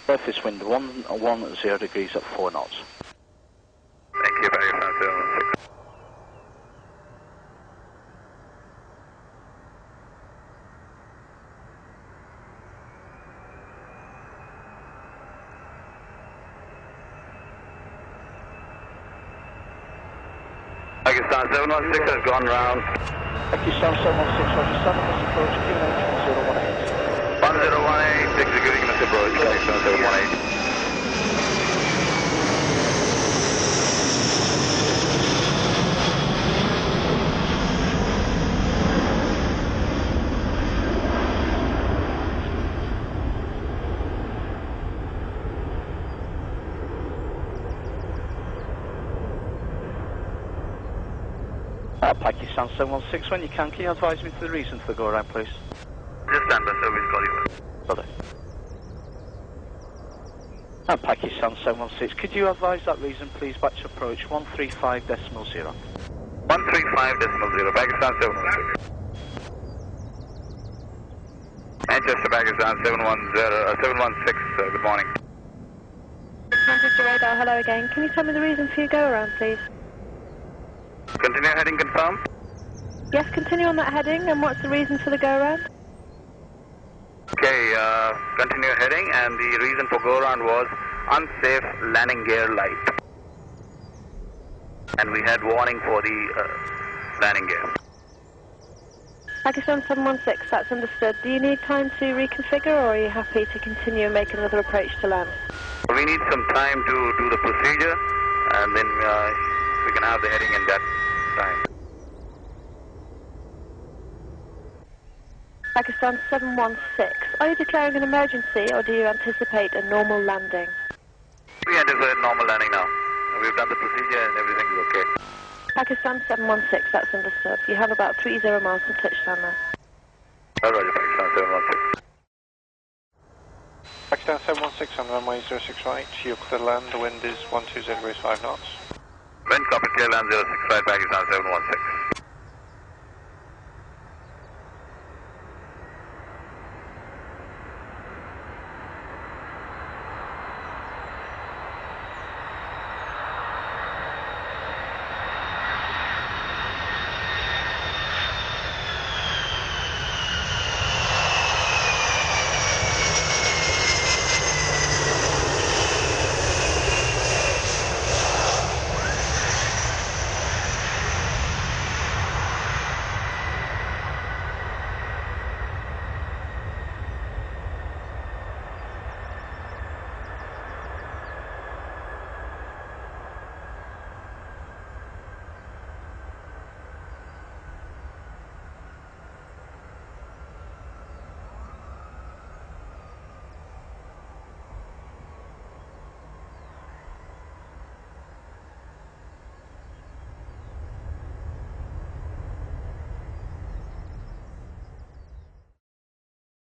Surface wind 110 degrees at 4 knots. Thank you, Pakistan 716. Pakistan 716 has gone round. Pakistan 716, Roger 7, this approach, QNH 1018. 1018, executing this approach, Pakistan 718. Pakistan 716, when you can you advise me to the reason for the go-around, please? Just stand by, sir, we'll call you. Brother. Pakistan 716, could you advise that reason, please, back to approach 135.0. 135.0, Pakistan 716. Manchester, Pakistan 716, good morning. Manchester radar, hello again. Can you tell me the reason for your go-around, please? Continue heading, confirm? Yes, continue on that heading, and what's the reason for the go-around? Okay, continue heading, and the reason for go-around was unsafe landing gear light. And we had warning for the landing gear. Pakistan 716, that's understood. Do you need time to reconfigure, or are you happy to continue and make another approach to land? We need some time to do the procedure, and then we can have the heading in that time. Pakistan 716, are you declaring an emergency, or do you anticipate a normal landing? We anticipate normal landing now. We've done the procedure and everything is okay. Pakistan 716, that's understood. You have about 30 miles to touchdown now. Roger, Pakistan 716. Pakistan 716 on runway 06 right, you're clear to land, the wind is 120 degrees 5 knots. Wind copy, clear land 065, Pakistan 716.